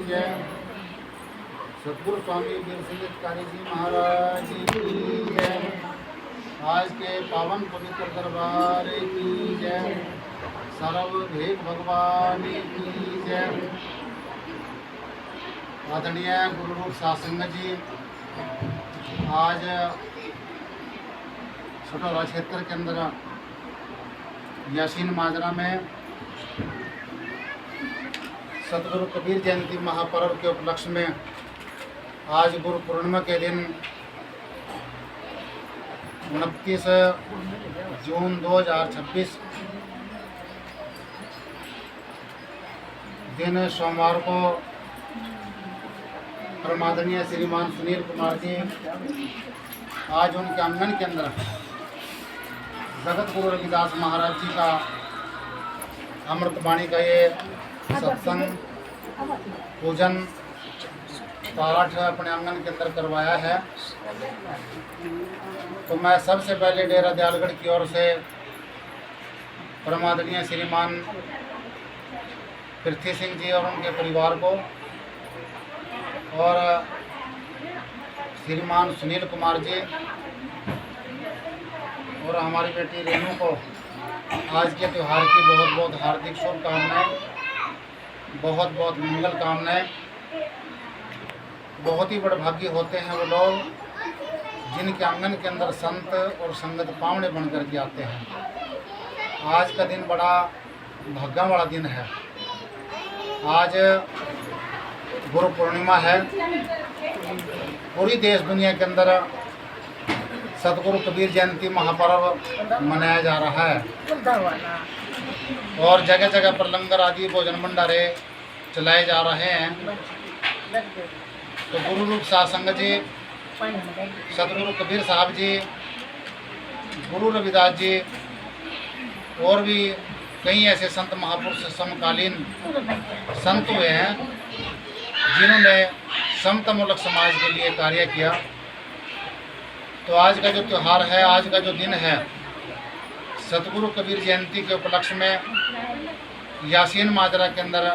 जय। सतगुरु स्वामी वीर संगीतकारी जी महाराज की जय। आज के पावन पवित्र दरबार की जय। सर्वभेद भगवान की जय। आदरणीय गुरु रूप सासंग जी, आज सटोरा क्षेत्र के अंदर यासीन माजरा में सतगुरु कबीर जयंती महापर्व के उपलक्ष्य में आज गुरु पूर्णिमा के दिन 29 जून 2026 दिन सोमवार को परमादरणीय श्रीमान सुनील कुमार जी आज उनके आंगन के अंदर जगत गुरु रविदास महाराज जी का अमृतवाणी का ये सत्संग पूजन पाठ अपने आंगन के अंदर करवाया है। तो मैं सबसे पहले डेरा दयालगढ़ की ओर से परमादरणीय श्रीमान पृथ्वी सिंह जी और उनके परिवार को और श्रीमान सुनील कुमार जी और हमारी बेटी रेनू को आज के त्यौहार की बहुत बहुत हार्दिक शुभकामनाएं, बहुत बहुत मंगल कामनाएं। बहुत ही बड़े भाग्य होते हैं वो लोग जिनके आंगन के अंदर संत और संगत पावने बन कर के आते हैं। आज का दिन बड़ा भाग्य वाला दिन है। आज गुरु पूर्णिमा है। पूरी देश दुनिया के अंदर सतगुरु कबीर जयंती महापर्व मनाया जा रहा है और जगह जगह पर लंगर आदि भोजन भंडारे चलाए जा रहे हैं। तो गुरु रूप सासंग जी, सतगुरु कबीर साहब जी, गुरु रविदास जी और भी कई ऐसे संत महापुरुष समकालीन संत हुए हैं जिन्होंने समतामूलक समाज के लिए कार्य किया। तो आज का जो त्यौहार है, आज का जो दिन है, सतगुरु कबीर जयंती के उपलक्ष्य में यासीन माजरा के अंदर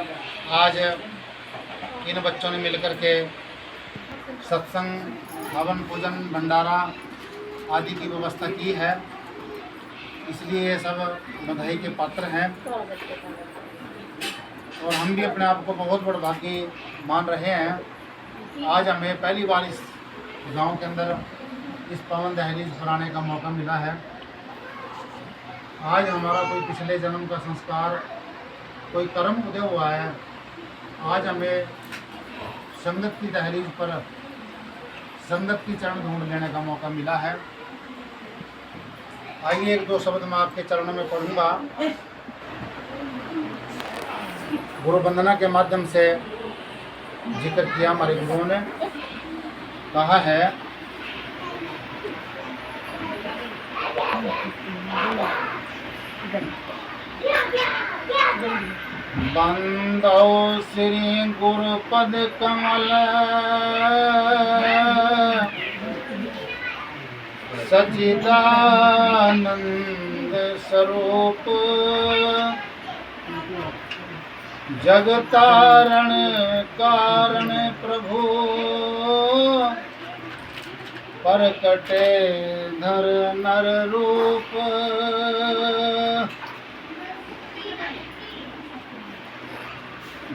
आज इन बच्चों ने मिलकर के सत्संग, हवन, पूजन, भंडारा आदि की व्यवस्था की है। इसलिए ये सब बधाई के पात्र हैं और हम भी अपने आप को बहुत बड़ा भाग्य मान रहे हैं। आज हमें पहली बार इस गांव के अंदर इस पवन दहलीज पर आने का मौका मिला है। आज हमारा कोई पिछले जन्म का संस्कार, कोई कर्म उदय हुआ है। आज हमें संगत की दहलीज पर संगत की चरण ढूंढ लेने का मौका मिला है। आइए एक दो शब्द मैं आपके चरणों में पढ़ूंगा। गुरु वंदना के माध्यम से जिक्र किया हमारे गुरुओं ने, कहा है बंदो श्री गुरुपद कमल सच्चिदानंद स्वरूप जगतारण कारण प्रभु परकटे धर नर रूप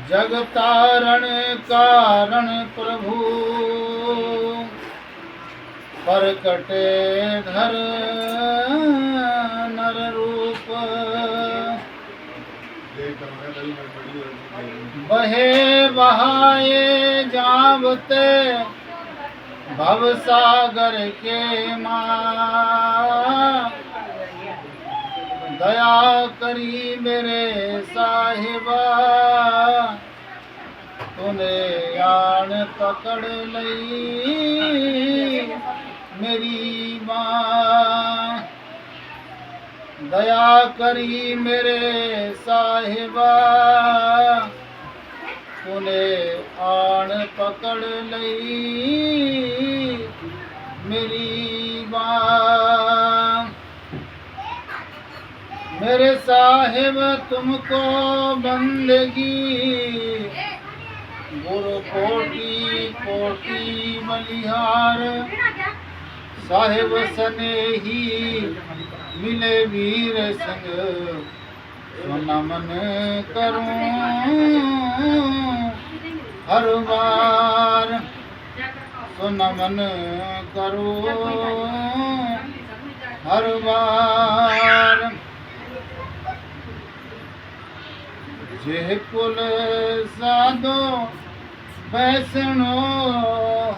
जगतारण कारण प्रभु परकटे धर नर रूप बहे बहाए जावते भव सागर के माँ दया करी मेरे साहिबा तूने आन पकड़ लई मेरी माँ दया करी मेरे साहिबा तूने आन पकड़ लई मेरी माँ मेरे साहिब तुमको बंदगी गुरु कोटि कोटि बलिहार, साहेब सनेही मिले वीर संग, सो नमन करूं हर बार, सो नमन करूं हर बार। जे कुल साधो बैसणो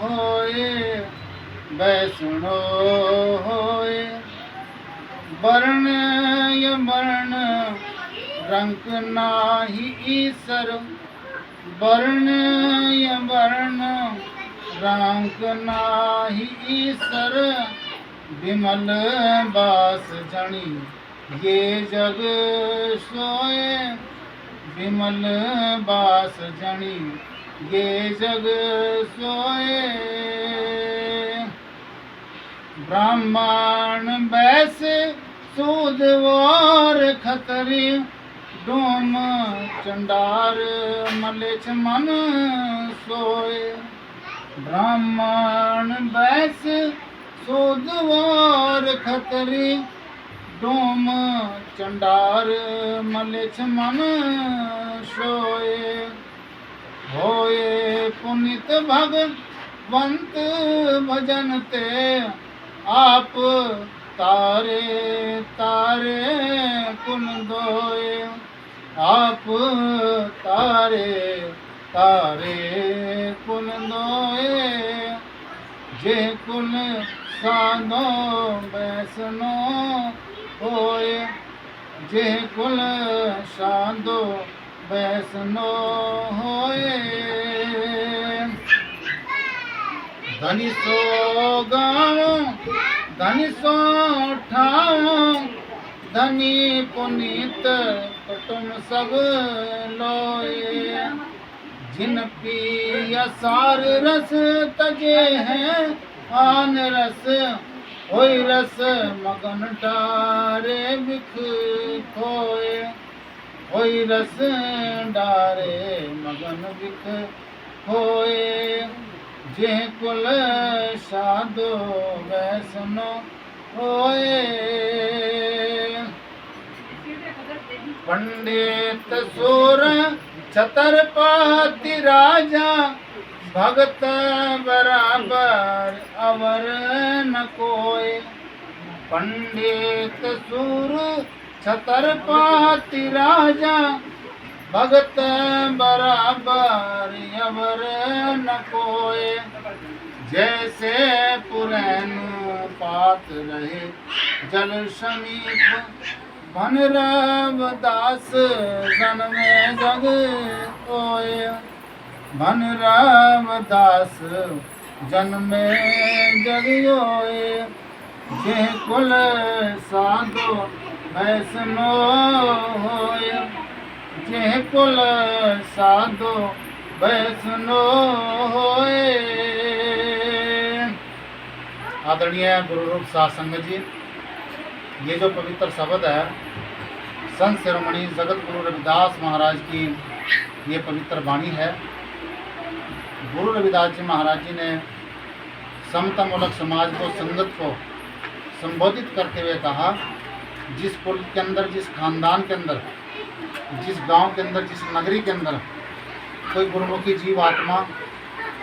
होए, बैसणो होए, वर्ण यमर्ण रंग नाही ईसर, वर्ण यमर्ण रंग नाही ईसर, विमल बास जणी ये जग सोए, विमल बास जणी ये जग सोए। ब्राह्मण बैस सूद और खतरी, डोम चंडार मलेच्छ मन सोए। ब्राह्मण बैस सूद और खतरी, डोम चंडार मलेच्छ मन सोए। होए पुनित भगवंत भजन ते, आप तारे तारे कुल दोए, आप तारे तारे कुल दोए। जे कुल साधो बैसनो होए, जे कुल साधो बैसनो होए। धनी सो गाँव धनी सो ठाव, धनी पुनीत कुटुम सब लोए। जिन पिया सार रस तजे हैं आन रस, होई रस मगन डारे बिख खोए, होई रस डारे मगन बिख खोए। जे कुल साधो वैसनो होए। पंडित सूर छतरपति राजा, भगत बराबर अवर न कोय। पंडित सूर छतरपति राजा, भगत बराबर अवर न कोय। जैसे पुरैन पात रहे जल समीप, भन रविदास जन में जग ओए। भन रविदास जन में जग ओए। जे कुल साधो वैसनो होए, जे कुल साधो वैसनो होए। आदरणीय गुरु रूप सासंग जी, ये जो पवित्र शब्द है संत शिरोमणि जगत गुरु रविदास महाराज की ये पवित्र वाणी है। गुरु रविदास जी महाराज जी ने समतामूलक समाज को, संगत को संबोधित करते हुए कहा, जिस कुल के अंदर, जिस खानदान के अंदर, जिस गांव के अंदर, जिस नगरी के अंदर कोई गुरुमुखी जीव आत्मा,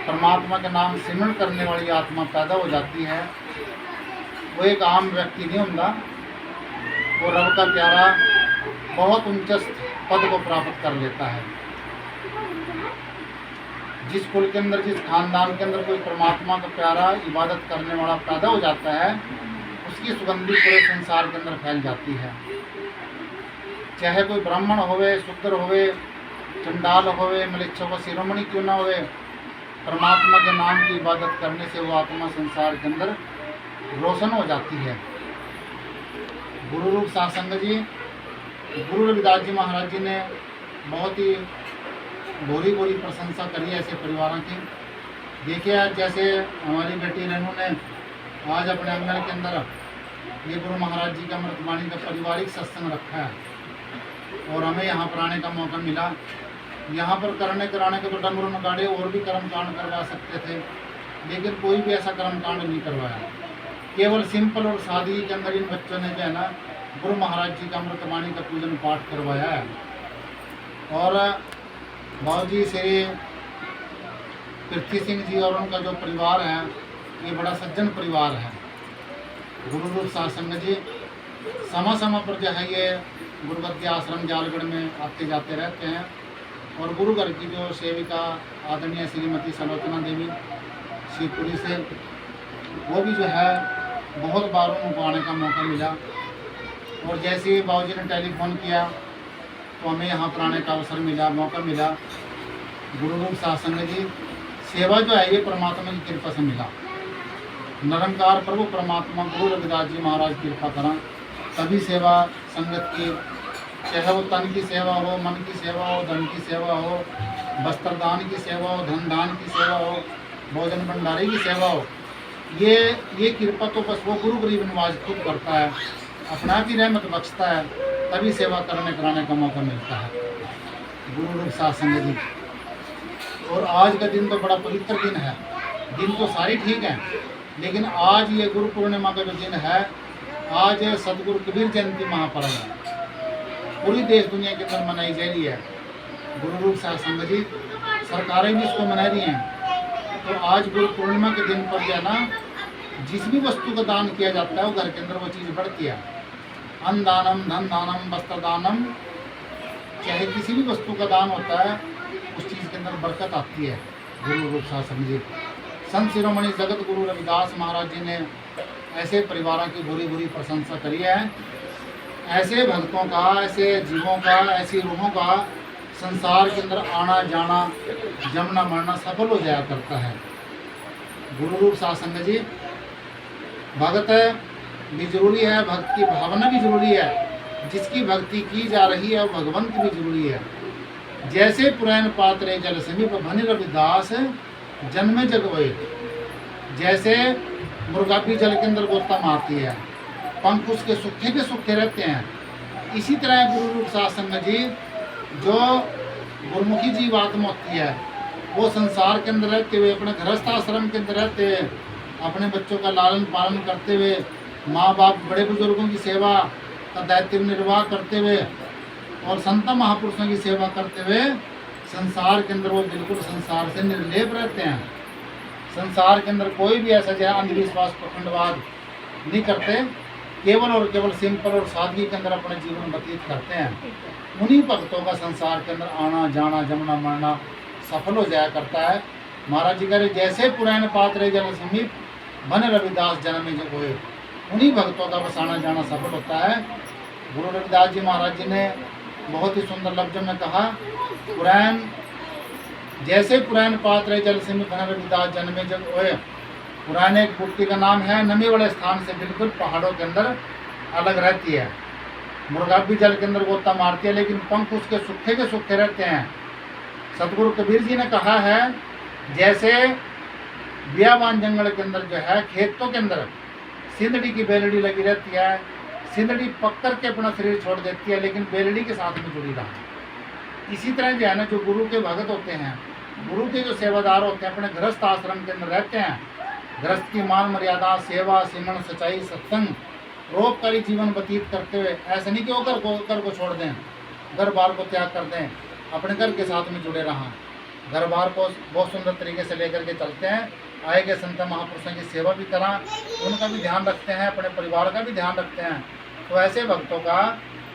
परमात्मा के नाम सिमरण करने वाली आत्मा पैदा हो जाती है, वो एक आम व्यक्ति नहीं होता, वो रब का प्यारा बहुत उच्च पद को प्राप्त कर लेता है। जिस कुल के अंदर, जिस खानदान के अंदर कोई परमात्मा का प्यारा इबादत करने वाला पैदा हो जाता है, उसकी सुगंधी पूरे संसार के अंदर फैल जाती है। चाहे कोई ब्राह्मण होवे, शूद्र होवे, चंडाल होवे, मलेच्छ व शिरोमणि क्यों ना होवे, परमात्मा के नाम की इबादत करने से वो आत्मा संसार के अंदर रोशन हो जाती है। गुरु रूप सासंग जी, गुरु रविदास जी महाराज जी ने बहुत ही भोरी भोरी प्रशंसा करी है ऐसे परिवारों की। देखिए, जैसे हमारी बेटी रेनू ने आज अपने आंगन के अंदर ये गुरु महाराज जी का अमृतवाणी का पारिवारिक सत्संग रखा है और हमें यहाँ पर आने का मौका मिला। यहाँ पर कराने के तो डमरू नगाड़े और भी कर्मकांड करवा सकते थे, लेकिन कोई भी ऐसा कर्मकांड नहीं करवाया। केवल सिंपल और सादगी के अंदर इन बच्चों ने जो है ना गुरु महाराज जी का अमृतवाणी का पूजन पाठ करवाया है। और बाबूजी श्री पृथ्वी सिंह जी और उनका जो परिवार है ये बड़ा सज्जन परिवार है। गुरु रूप सत्संग जी समय समय पर जो है ये गुरुवत्ती आश्रम जालगढ़ में आते जाते रहते हैं। और गुरु घर की जो सेविका आदरणीय श्रीमती सलोचना देवी शिवपुरी से, वो भी जो है बहुत बार उनको आने का मौका मिला। और जैसे ही बाबूजी ने टेलीफोन किया तो हमें यहाँ पर आने का अवसर मिला, मौका मिला। गुरु रूप सत्संग जी सेवा जो है ये परमात्मा की कृपा से मिला। निरंकार प्रभु परमात्मा गुरु रविदास जी महाराज की कृपा करा, तभी सेवा संगत की, चाहे वो तन की सेवा हो, मन की सेवा हो, धन की सेवा हो, वस्त्र दान की सेवा हो, धन दान की सेवा हो, भोजन भंडारी की सेवा हो, ये कृपा तो बस वो गुरु गरीब नवाज खुद करता है, अपना की रहमत बख्शता है, तभी सेवा कराने का मौका मिलता है। गुरु रूप सत्संग जी। और आज का दिन तो बड़ा पवित्र दिन है। दिन तो सारी ठीक हैं, लेकिन आज ये गुरु पूर्णिमा का जो दिन है, आज सदगुरु कबीर जयंती महापर्व है, पूरी देश दुनिया के अंदर मनाई जा रही है। गुरु रूप सत्संग जी सरकारें भी इसको मना रही हैं। तो आज गुरु पूर्णिमा के दिन पर जो है ना, जिस भी वस्तु का दान किया जाता है वो घर के अंदर वो चीज़ बढ़ती है। अन्न दानम, धन दानम, वस्त्र दानम, चाहे किसी भी वस्तु का दान होता है उस चीज़ के अंदर बरकत आती है। गुरु रूप सत्संग जी संत शिरोमणि जगत गुरु रविदास महाराज जी ने ऐसे परिवारों की बुरी बुरी प्रशंसा करी है। ऐसे भक्तों का, ऐसे जीवों का, ऐसी रूहों का संसार के अंदर आना जाना, जमना मरना सफल हो जाया करता है। गुरु रूप सत्संग जी भगत भी जरूरी है, भक्त की भावना भी जरूरी है, जिसकी भक्ति की जा रही है वो भगवंत भी जरूरी है। जैसे पुराण पात्रे जल समीप भनि रविदास जन्मे जग होए, जैसे मुर्गा भी जल के अंदर गोता मारती है, पंख उसके सूखे के सूखे रहते हैं, इसी तरह गुरु रूप सत्संग जी जो गुरुमुखी जीवात्मा होती है, वो संसार के अंदर रहते हुए, अपने गृहस्थ आश्रम के अंदर रहते हुए, अपने बच्चों का लालन पालन करते हुए, माँ बाप बड़े बुजुर्गों की सेवा का दायित्व निर्वाह करते हुए और संत महापुरुषों की सेवा करते हुए संसार के अंदर वो बिल्कुल संसार से निर्लेप रहते हैं। संसार के अंदर कोई भी ऐसा जो है अंधविश्वास पखंडवाद नहीं करते, केवल और केवल सिंपल और सादगी के अंदर अपने जीवन व्यतीत करते हैं। उन्हीं भक्तों का संसार के अंदर आना जाना जमना मरना सफल हो जाया करता है। महाराज जी कह रहे जैसे पुराण पात्रे जल समीप भन रविदास जन्मे जग होए, उन्हीं भक्तों का बस आना जाना सफल होता है। गुरु रविदास जी महाराज जी ने बहुत ही सुंदर लफ्जों में कहा, पुराण जैसे पुराण पात्रे जल समीप भन रविदास जन्मे जग होए। पुराने एक बुट्टी का नाम है, नमी वाले स्थान से बिल्कुल पहाड़ों के अंदर अलग रहती है। मुर्गा भी जल के अंदर गोता मारती है, लेकिन पंख उसके सूखे के सूखे रहते हैं। सतगुरु कबीर जी ने कहा है, जैसे बियाबान जंगल के अंदर जो है खेतों के अंदर सिंदड़ी की बेलड़ी लगी रहती है, सिंदड़ी पक कर के अपना शरीर छोड़ देती है, लेकिन बेलड़ी के साथ में जुड़ी रहा। इसी तरह जो है ना, जो गुरु के भगत होते हैं, गुरु के जो सेवादार होते हैं, अपने गृहस्थ आश्रम के अंदर रहते हैं, गृहस्थ की मान मर्यादा, सेवा, सिमरण, सच्चाई, सत्संग, परोपकारी जीवन व्यतीत करते हुए, ऐसा नहीं कि वो घर को छोड़ दें, घर बार को त्याग कर दें, अपने घर के साथ में जुड़े रहा। घर बार को बहुत सुंदर तरीके से लेकर के चलते हैं। आए गए संत महापुरुषों की सेवा भी करा, उनका भी ध्यान रखते हैं, अपने परिवार का भी ध्यान रखते हैं। तो ऐसे भक्तों का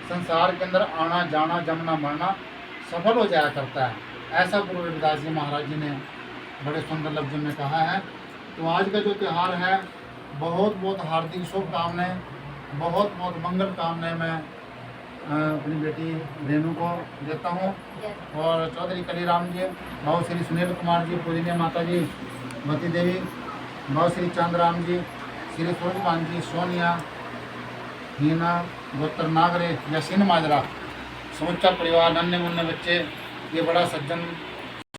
संसार के अंदर आना जाना जमना मरना सफल हो जाया करता है। ऐसा गुरु रविदास जी महाराज जी ने बड़े सुंदर लफ्जों में कहा है। तो आज का जो त्यौहार है, बहुत बहुत हार्दिक शुभकामनाएं, बहुत बहुत मंगल कामनाएं मैं अपनी बेटी रेनू को देता हूँ। और चौधरी कलीराम जी, भाव श्री सुनील कुमार जी, पूजनीय माता जी मती देवी, भाव श्री चंद्राम जी, श्री सूर्यमान जी, सोनिया, हीना, गोत्र नागरे, यासीन माजरा, समूचा परिवार, नन्हे मुन्ने बच्चे, ये बड़ा सज्जन